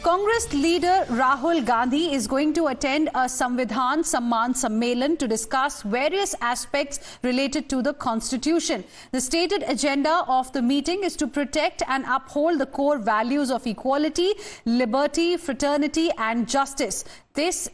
Congress leader Rahul Gandhi is going to attend a Samvidhan Samman Sammelan to discuss various aspects related to the Constitution. The stated agenda of the meeting is to protect and uphold the core values of equality, liberty, fraternity and justice. This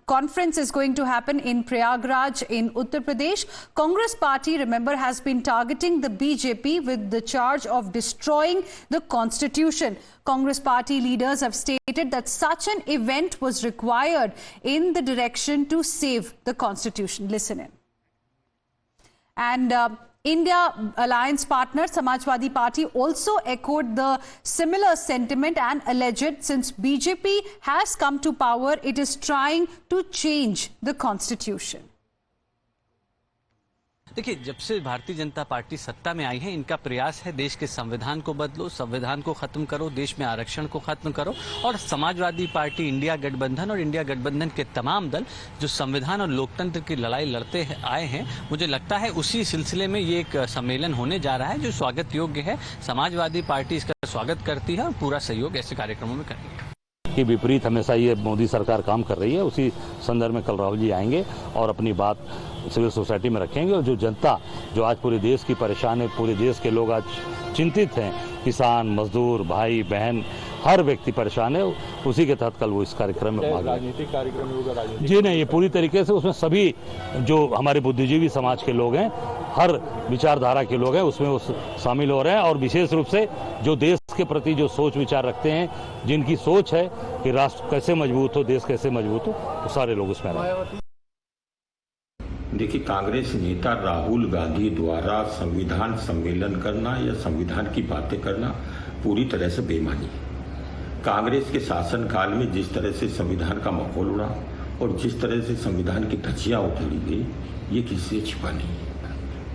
conference is going to happen in Prayagraj in Uttar Pradesh. Congress party, remember, has been targeting the BJP with the charge of destroying the Constitution. Congress party leaders have stated that such an event was required in the direction to save the Constitution. Listen in. And India alliance partner Samajwadi Party also echoed the similar sentiment and alleged since BJP has come to power, it is trying to change the Constitution. देखिए, जब से Bharatiya Janata party सत्ता में आई है, इनका प्रयास है देश के संविधान को बदलो, संविधान को खत्म करो, देश में आरक्षण को खत्म करो। और समाजवादी पार्टी, इंडिया गठबंधन और इंडिया गठबंधन के तमाम दल जो संविधान और लोकतंत्र की लड़ाई लड़ते आए हैं, मुझे लगता है उसी सिलसिले में ये एक सम्मेलन होने जा रहा है जो स्वागत योग्य है। समाजवादी पार्टी इसका स्वागत करती है और पूरा सहयोग ऐसे कार्यक्रमों में करेगी। के विपरीत हमेशा ये मोदी सरकार काम कर रही है, उसी संदर्भ में कल राहुल जी आएंगे और अपनी बात सिविल सोसाइटी में रखेंगे। और जो जनता जो आज पूरे देश की परेशान है, पूरे देश के लोग आज चिंतित हैं, किसान, मजदूर, भाई बहन, हर व्यक्ति परेशान है, उसी के तहत कल वो इस कार्यक्रम में भाग राजनीतिक कार्यक्रम होगा। जी नहीं, ये पूरी तरीके से उसमें सभी जो हमारे बुद्धिजीवी समाज के लोग हैं, हर विचारधारा के लोग हैं, उसमें वो शामिल हो रहे हैं। और विशेष रूप से जो देश के प्रति जो सोच विचार रखते हैं, जिनकी सोच है कि राष्ट्र कैसे मजबूत हो, देश कैसे मजबूत हो, वो सारे लोग उसमें आए। देखिए, कांग्रेस नेता राहुल गांधी द्वारा संविधान सम्मेलन करना या संविधान की बातें करना पूरी तरह से बेईमानी है। कांग्रेस के शासनकाल में जिस तरह से संविधान का माहौल उड़ा और जिस तरह से संविधान की धज्जियां उधेड़ी गई, ये किसी से छिपा नहीं है।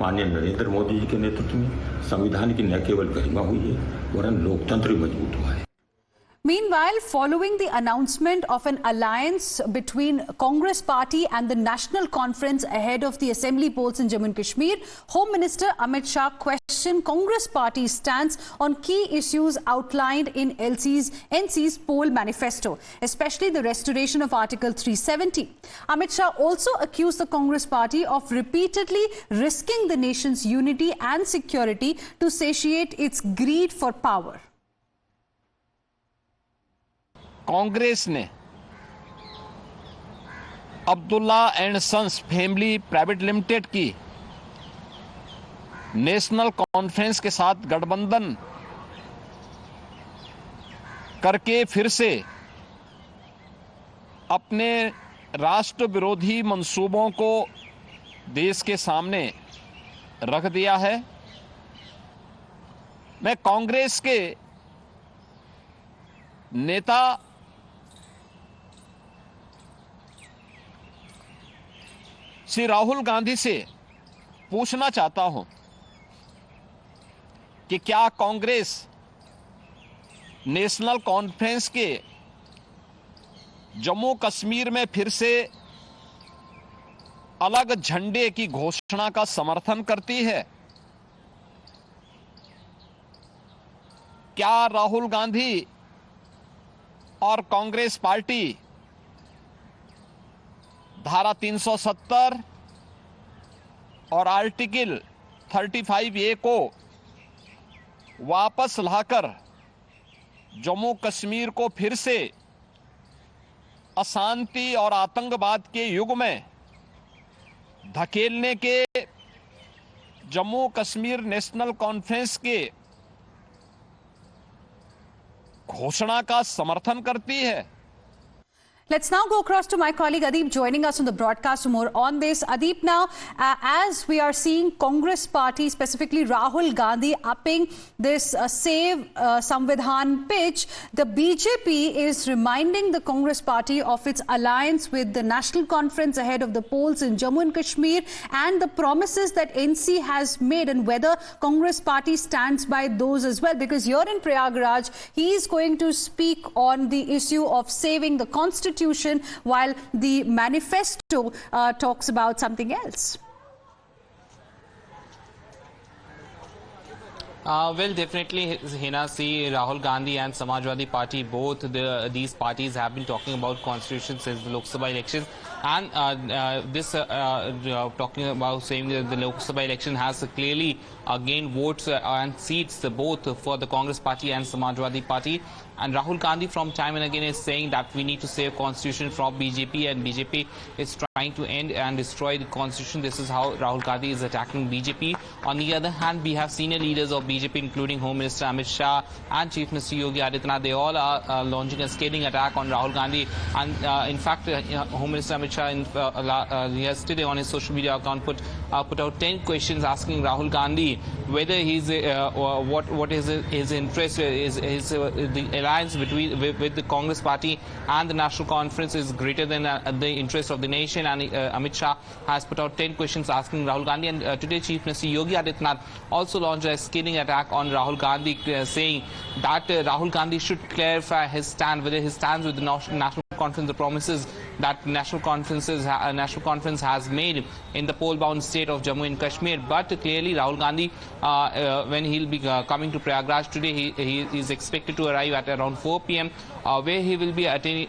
माननीय नरेंद्र मोदी जी के नेतृत्व में संविधान की न केवल गरिमा हुई है, वरन लोकतंत्र मजबूत हुआ है। Meanwhile, following the announcement of an alliance between Congress Party and the National Conference ahead of the assembly polls in Jammu and Kashmir, Home Minister Amit Shah questioned Congress Party's stance on key issues outlined in NC's poll manifesto, especially the restoration of Article 370. Amit Shah also accused the Congress Party of repeatedly risking the nation's unity and security to satiate its greed for power. Congress ने Abdullah and sons family private limited की National Conference के साथ गठबंधन करके फिर से अपने राष्ट्र विरोधी मंसूबों को देश के सामने रख दिया है। मैं कांग्रेस के नेता श्री राहुल गांधी से पूछना चाहता हूं कि क्या कांग्रेस नेशनल कॉन्फ्रेंस के जम्मू कश्मीर में फिर से अलग झंडे की घोषणा का समर्थन करती है? क्या राहुल गांधी और कांग्रेस पार्टी धारा 370 और आर्टिकल 35A को वापस लाकर जम्मू कश्मीर को फिर से अशांति और आतंकवाद के युग में धकेलने के जम्मू कश्मीर नेशनल कॉन्फ्रेंस के घोषणा का समर्थन करती है? Let's now go across to my colleague Adeep joining us on the broadcast for more on this. Adeep, now as we are seeing Congress party, specifically Rahul Gandhi, upping this Save Samvidhan pitch, the BJP is reminding the Congress party of its alliance with the National Conference ahead of the polls in Jammu and Kashmir and the promises that NC has made, and whether Congress party stands by those as well. Because here in Prayagraj, he is going to speak on the issue of saving the Constitution, while the manifesto talks about something else. Well, definitely, Hina, see, Rahul Gandhi and Samajwadi Party, both these parties have been talking about constitution since the Lok Sabha elections. And talking about saying that the Lok Sabha election has clearly gained votes and seats both for the Congress Party and Samajwadi Party. And Rahul Gandhi from time and again is saying that we need to save constitution from BJP, and BJP is trying to end and destroy the constitution. This is how Rahul Gandhi is attacking BJP. On the other hand, we have senior leaders of BJP, including Home Minister Amit Shah and Chief Minister Yogi Adityanath. They all are launching a scathing attack on Rahul Gandhi. And in fact, Home Minister Amit Shah yesterday on his social media account put out 10 questions asking Rahul Gandhi whether he's what is his interest, the alliance with the Congress Party and the National Conference is greater than the interest of the nation. And Amit Shah has put out 10 questions asking Rahul Gandhi. And today Chief Minister Yogi Adityanath also launched a scathing attack on Rahul Gandhi, saying that Rahul Gandhi should clarify his stand, whether he stands with the National Conference, the promises that National Conference has made in the poll-bound state of Jammu and Kashmir. But clearly Rahul Gandhi, when he'll be coming to Prayagraj today, he is expected to arrive at around 4 p.m. Where he will be attending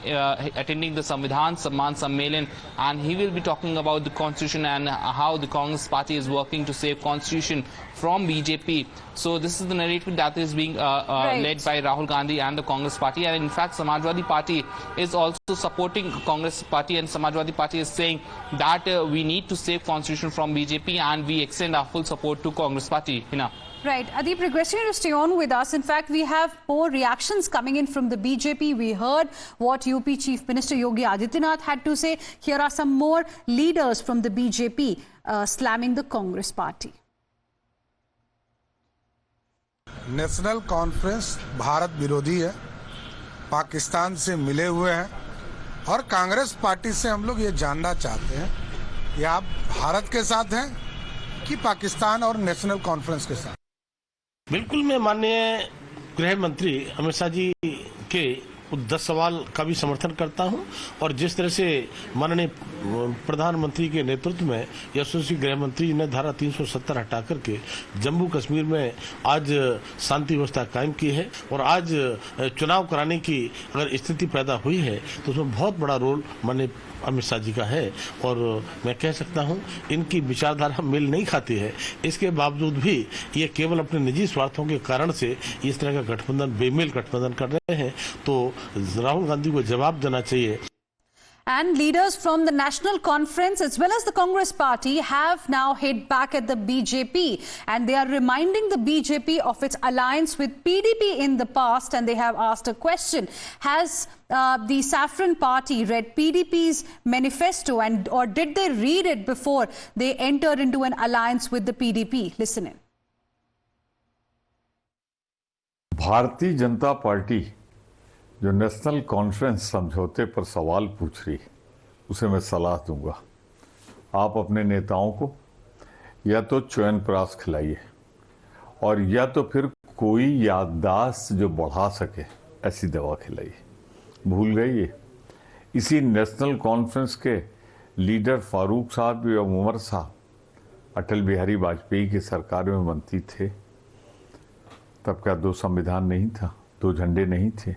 the Samvidhan Samman Sammelan, and he will be talking about the constitution and how the Congress Party is working to save constitution from BJP. So this is the narrative that is being led by Rahul Gandhi and the Congress Party. And in fact, Samajwadi Party is also supporting Congress Party, and Samajwadi Party is saying that we need to save constitution from BJP, and we extend our full support to Congress Party. Hina. Right. Adeep, requesting you to stay on with us. In fact, we have more reactions coming in from the BJP. We heard what UP Chief Minister Yogi Adityanath had to say. Here are some more leaders from the BJP slamming the Congress Party. National conference Bharat विरोधी है, पाकिस्तान से मिले हुए हैं, और Congress party से हम लोग ये जानना चाहते हैं कि आप भारत के साथ हैं कि पाकिस्तान और नेशनल कॉन्फ्रेंस के साथ। बिल्कुल, मैं माननीय गृह मंत्री अमित शाह जी के 10 सवाल का भी समर्थन करता हूं, और जिस तरह से माननीय प्रधानमंत्री के नेतृत्व में यशस्वी गृह मंत्री ने धारा 370 हटा करके जम्मू कश्मीर में आज शांति व्यवस्था कायम की है, और आज चुनाव कराने की अगर स्थिति पैदा हुई है तो उसमें बहुत बड़ा रोल माननीय अमित शाह जी का है। और मैं कह सकता हूं इनकी विचारधारा मेल नहीं खाती है, इसके बावजूद भी ये केवल अपने निजी स्वार्थों के कारण से इस तरह का गठबंधन, बेमेल गठबंधन कर रहे हैं। तो राहुल गांधी को जवाब देना चाहिए। And leaders from the National Conference as well as the Congress Party have now hit back at the BJP, and they are reminding the BJP of its alliance with PDP in the past, and they have asked a question. Has the Saffron Party read PDP's manifesto, and or did they read it before they entered into an alliance with the PDP? Listen in. Bharatiya Janata party जो national conference समझौते पर सवाल पूछ रही, उसे मैं सलाह दूंगा, आप अपने नेताओं को या तो च्यवनप्राश खिलाइए, और या तो फिर कोई याददाश्त जो बढ़ा सके ऐसी दवा खिलाइए। भूल गए ये? इसी नेशनल कॉन्फ्रेंस के लीडर फारूक साहब या उमर साहब अटल बिहारी वाजपेयी की सरकार में मंत्री थे। तब क्या 2 संविधान नहीं था, 2 झंडे नहीं थे?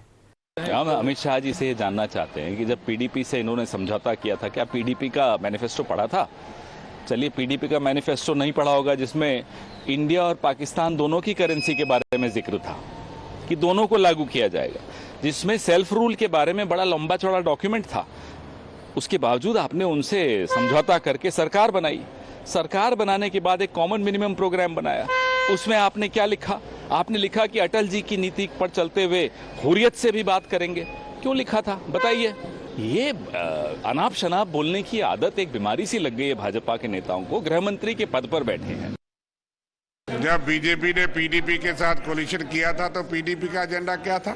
हम अमित शाह जी से ये जानना चाहते हैं कि जब पीडीपी से इन्होंने समझौता किया था, क्या पीडीपी का मैनिफेस्टो पढ़ा था? चलिए, पीडीपी का मैनिफेस्टो नहीं पढ़ा होगा जिसमें इंडिया और पाकिस्तान दोनों की करेंसी के बारे में जिक्र था कि दोनों को लागू किया जाएगा, जिसमें सेल्फ रूल के बारे में बड़ा लंबा चौड़ा डॉक्यूमेंट था। उसके बावजूद आपने उनसे समझौता करके सरकार बनाई। सरकार बनाने के बाद एक कॉमन मिनिमम प्रोग्राम बनाया। उसमें आपने क्या लिखा? आपने लिखा कि अटल जी की नीति पर चलते हुए हुर्रियत से भी बात करेंगे। क्यों लिखा था बताइए? ये अनाप शनाप बोलने की आदत एक बीमारी सी लग गई है भाजपा के नेताओं को। गृह मंत्री के पद पर बैठे हैं। जब बीजेपी ने पीडीपी के साथ कोलिशन किया था तो पीडीपी का एजेंडा क्या था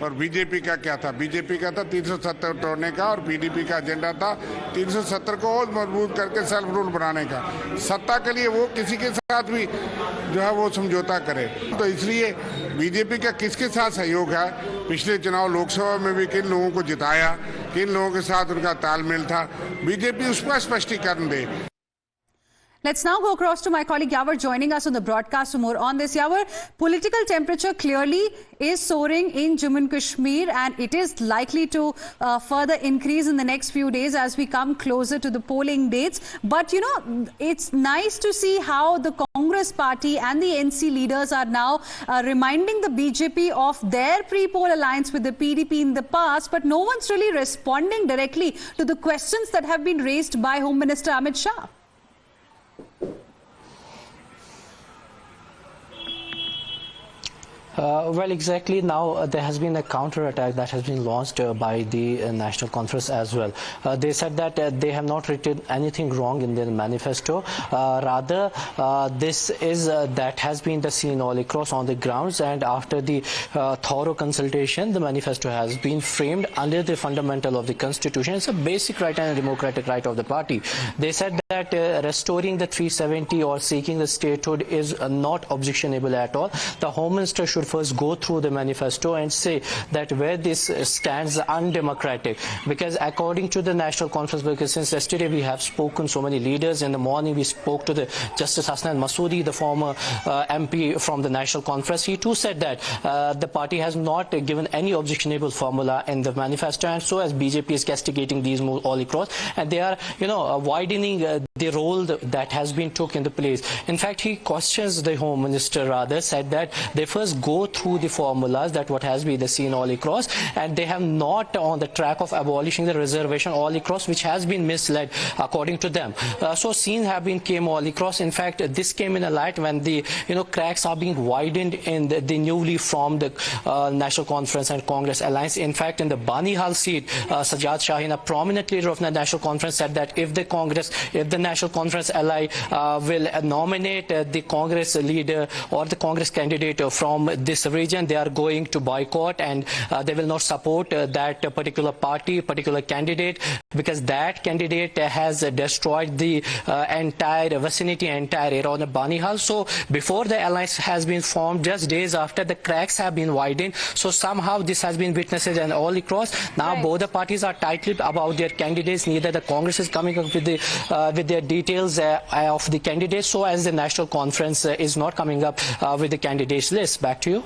और बीजेपी का क्या था? बीजेपी का था 370 तोड़ने का, और पीडीपी का एजेंडा था 370 को और मजबूत करके सेल्फ रूल बनाने का। सत्ता के लिए वो किसी के साथ भी जो है वो समझौता करे। तो इसलिए बीजेपी का किसके साथ सहयोग है? पिछले चुनाव लोकसभा में भी किन लोगों को जिताया, किन लोगों के साथ उनका तालमेल था, बीजेपी उसका स्पष्टीकरण दे। Let's now go across to my colleague Yawar joining us on the broadcast for more on this. Yawar, political temperature clearly is soaring in Jammu and Kashmir, and it is likely to further increase in the next few days as we come closer to the polling dates. But, you know, it's nice to see how the Congress party and the NC leaders are now reminding the BJP of their pre-poll alliance with the PDP in the past, but no one's really responding directly to the questions that have been raised by Home Minister Amit Shah. Well, exactly. Now there has been a counter-attack that has been launched by the National Conference as well. They said that they have not written anything wrong in their manifesto. Rather, this is that has been the scene all across on the grounds, and after the thorough consultation, the manifesto has been framed under the fundamental of the Constitution. It's a basic right and a democratic right of the party. They said that restoring the 370 or seeking the statehood is not objectionable at all. The Home Minister should first go through the manifesto and say that where this stands undemocratic, because according to the National Conference, because since yesterday we have spoken so many leaders, in the morning we spoke to the Justice Hassan Masoodi, the former MP from the National Conference. He too said that the party has not given any objectionable formula in the manifesto, and so as BJP is castigating these all across, and they are, you know, widening the role that has been took in the place. In fact, he questions the Home Minister, rather said that they first go through the formulas, that what has been the scene all across, and they have not on the track of abolishing the reservation all across, which has been misled according to them. So scenes have been came all across. In fact, this came in a light when the cracks are being widened in the newly formed National Conference and Congress alliance. In fact, in the Banihal seat, Sajjad Shaheen, a prominent leader of the National Conference, said that if the National Conference ally will nominate the Congress leader or the Congress candidate from this region, they are going to boycott, and they will not support that particular party, particular candidate, because that candidate has destroyed the entire vicinity, entire area on the Banihal. So before the alliance has been formed, just days after, the cracks have been widened. So somehow this has been witnessed and all across. Now both the parties are tight-lipped about their candidates. Neither the Congress is coming up with their details of the candidates, so as the National Conference is not coming up with the candidates list. Back to you.